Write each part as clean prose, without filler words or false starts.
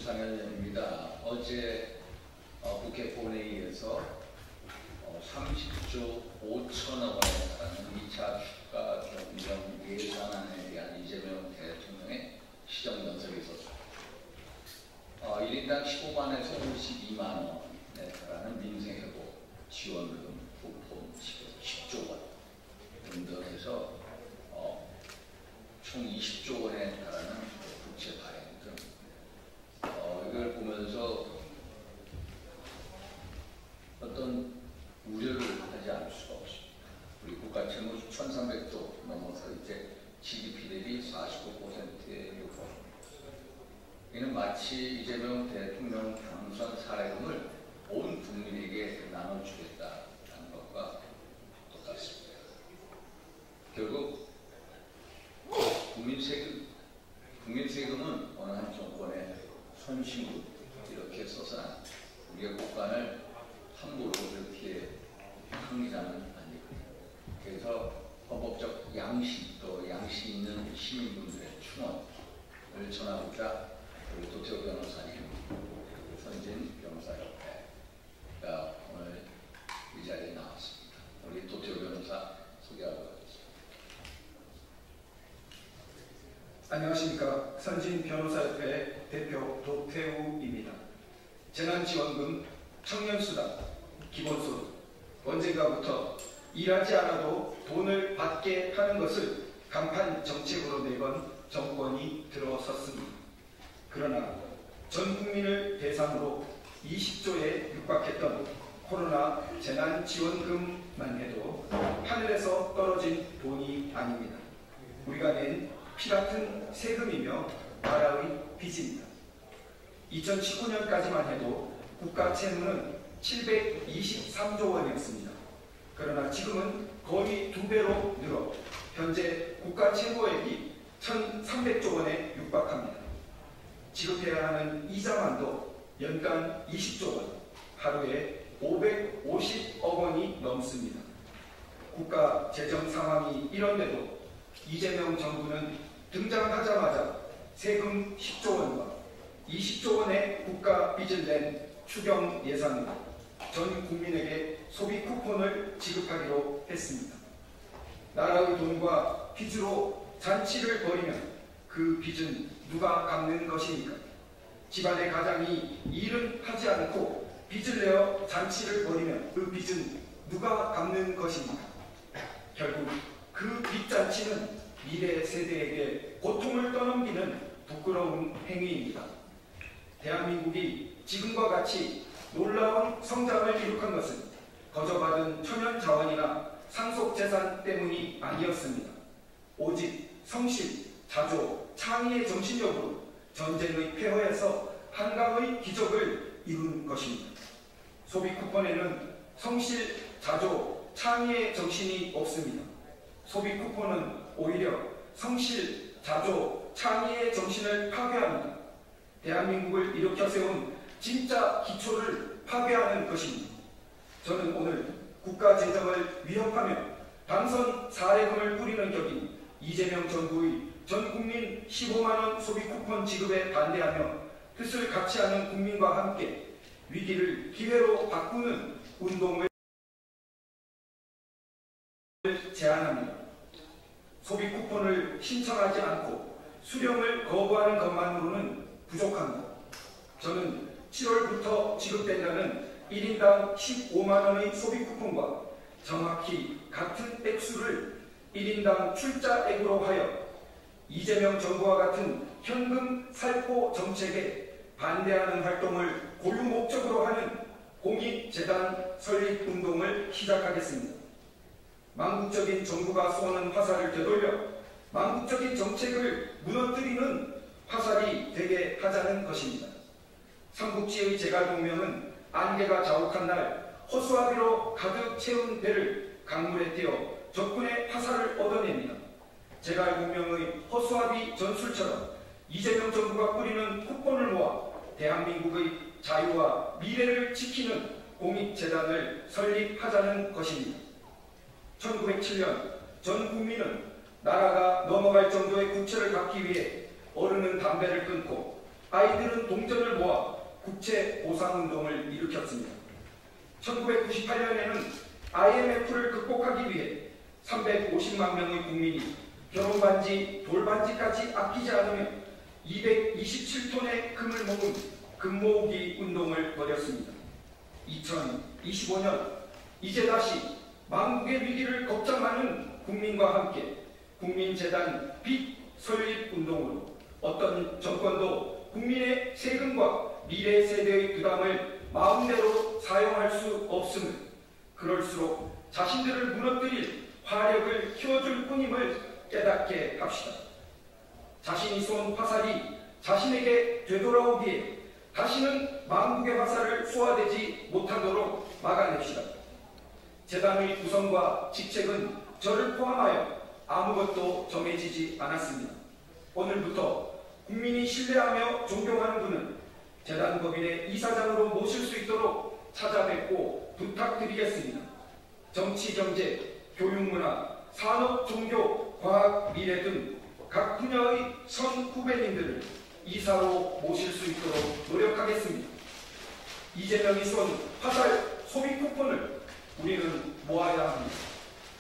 김상현입니다. 어제 국회 본회의에서 30조 5천억 원에 달하는 2차 주가 조정 예산안에 대한 이재명 대통령의 시정연설이 있었습니다. 1인당 15만에서 52만 원에 달하는 민생회복 지원금 쿠폰 10조 원 등등해서 총 20조 원에 달하는 국채 발행 등 이걸 보면서 어떤 우려를 하지 않을 수가 없습니다. 우리 국가 채무 1,300조 넘어서 이제 GDP 대비 45%에 육박합니다. 이는 마치 이재명 대통령 당선 사례금을 온 국민에게 나눠주겠다는 것과 똑같습니다. 결국 국민 세금은 어느 한 정권의 손실금 이렇게 써서 우리의 국간을 함부로 그렇게 항의하는 아니거든요. 그래서 헌법적 양식 또 양식 있는 시민분들의 충원을 전하고자 우리 도태우 변호사님, 선진 변호사협회가 오늘 이 자리에 나왔습니다. 우리 도태우 변호사 소개하도록 하겠습니다. 안녕하십니까. 선진 변호사협회 대표 도태우입니다. 재난지원금, 청년수당, 기본소득, 언젠가부터 일하지 않아도 돈을 받게 하는 것을 간판 정책으로 내건 정권이 들어섰습니다. 그러나 전 국민을 대상으로 20조에 육박했던 코로나 재난지원금만 해도 하늘에서 떨어진 돈이 아닙니다. 우리가 낸 피같은 세금이며 나라의 빚입니다. 2019년까지만 해도 국가 채무는 723조 원이었습니다. 그러나 지금은 거의 2배로 늘어 현재 국가 채무액이 1,300조 원에 육박합니다. 지급해야 하는 이자만도 연간 20조 원, 하루에 550억 원이 넘습니다. 국가 재정 상황이 이런데도 이재명 정부는 등장하자마자 세금 10조 원과 20조 원의 국가 빚을 낸 추경 예산으로 전 국민에게 소비 쿠폰을 지급하기로 했습니다. 나라의 돈과 빚으로 잔치를 벌이면 그 빚은 누가 갚는 것입니까? 집안의 가장이 일은 하지 않고 빚을 내어 잔치를 벌이면 그 빚은 누가 갚는 것입니까? 결국 그 빚잔치는 미래 세대에게 고통을 떠넘기는 부끄러운 행위입니다. 대한민국이 지금과 같이 놀라운 성장을 이룩한 것은 거저받은 천연 자원이나 상속 재산 때문이 아니었습니다. 오직 성실, 자조, 창의의 정신력으로 전쟁의 폐허에서 한강의 기적을 이룬 것입니다. 소비 쿠폰에는 성실, 자조, 창의의 정신이 없습니다. 소비 쿠폰은 오히려 성실, 자조, 창의의 정신을 파괴합니다. 대한민국을 일으켜 세운 진짜 기초를 파괴하는 것입니다. 저는 오늘 국가 재정을 위협하며 당선 사례금을 뿌리는 격인 이재명 정부의 전 국민 15만원 소비 쿠폰 지급에 반대하며 뜻을 같이 하는 국민과 함께 위기를 기회로 바꾸는 운동을 제안합니다. 소비 쿠폰을 신청하지 않고 수령을 거부하는 것만으로는 부족합니다. 저는 7월부터 지급된다는 1인당 15만원의 소비 쿠폰과 정확히 같은 액수를 1인당 출자액으로 하여 이재명 정부와 같은 현금 살포 정책에 반대하는 활동을 고유 목적으로 하는 공익재단 설립 운동을 시작하겠습니다. 망국적인 정부가 쏘는 화살을 되돌려 망국적인 정책을 무너뜨리는 화살이 되게 하자는 것입니다. 삼국지의 제갈공명은 안개가 자욱한 날 허수아비로 가득 채운 배를 강물에 띄어 적군의 화살을 얻어냅니다. 제갈공명의 허수아비 전술처럼 이재명 정부가 뿌리는 쿠폰을 모아 대한민국의 자유와 미래를 지키는 공익재단을 설립하자는 것입니다. 1907년 전 국민은 나라가 넘어갈 정도의 국채를 갚기 위해 어른은 담배를 끊고 아이들은 동전을 모아 국채 보상운동을 일으켰습니다. 1998년에는 IMF를 극복하기 위해 350만 명의 국민이 결혼반지, 돌반지까지 아끼지 않으며 227톤의 금을 모은 금모으기 운동을 벌였습니다. 2025년 이제 다시 망국의 위기를 걱정하는 국민과 함께 국민재단 빚 설립 운동으로 어떤 정권도 국민의 세금과 미래 세대의 부담을 마음대로 사용할 수 없음을, 그럴수록 자신들을 무너뜨릴 화력을 키워줄 뿐임을 깨닫게 합시다. 자신이 쏜 화살이 자신에게 되돌아오기에 다시는 망국의 화살을 쏘아대지 못하도록 막아냅시다. 재단의 구성과 직책은 저를 포함하여 아무것도 정해지지 않았습니다. 오늘부터 국민이 신뢰하며 존경하는 분은 재단 법인의 이사장으로 모실 수 있도록 찾아뵙고 부탁드리겠습니다. 정치, 경제, 교육문화, 산업, 종교, 과학, 미래 등 각 분야의 선 후배님들을 이사로 모실 수 있도록 노력하겠습니다. 이재명이 쏜 화살 소비 쿠폰을 우리는 모아야 합니다.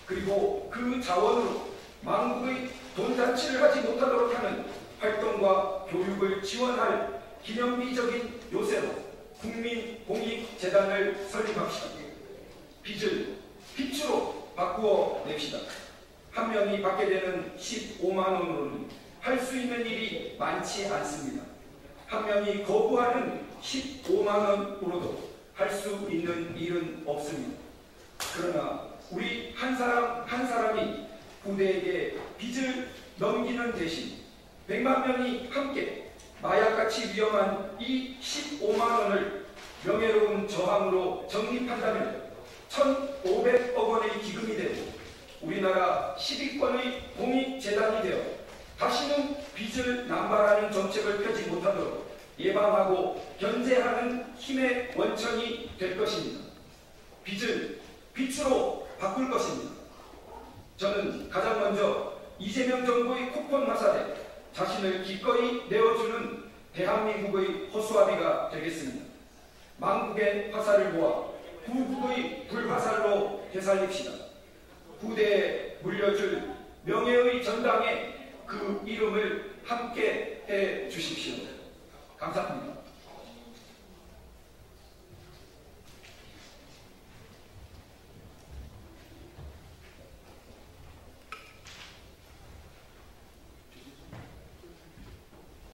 그리고 그 자원으로 망국의 돈잔치를 하지 못하도록 하는 활동과 교육을 지원할 기념비적인 요새로 국민공익재단을 설립합시다. 빚을 빛으로 바꾸어 냅시다. 한 명이 받게 되는 15만 원으로는 할 수 있는 일이 많지 않습니다. 한 명이 거부하는 15만 원으로도 할 수 있는 일은 없습니다. 그러나 우리 한 사람 한 사람이 부대에게 빚을 넘기는 대신 100만 명이 함께 마약같이 위험한 이 15만 원을 명예로운 저항으로 적립한다면 1,500억 원의 기금이 되고 우리나라 10위권의 공익재단이 되어 다시는 빚을 남발하는 정책을 펴지 못하도록 예방하고 견제하는 힘의 원천이 될 것입니다. 빚을 빛으로 바꿀 것입니다. 저는 가장 먼저 이재명 정부의 쿠폰 화살에 자신을 기꺼이 내어주는 대한민국의 허수아비가 되겠습니다. 망국의 화살을 모아 구국의 불화살로 되살립시다. 부대에 물려줄 명예의 전당에 그 이름을 함께 해 주십시오. 감사합니다.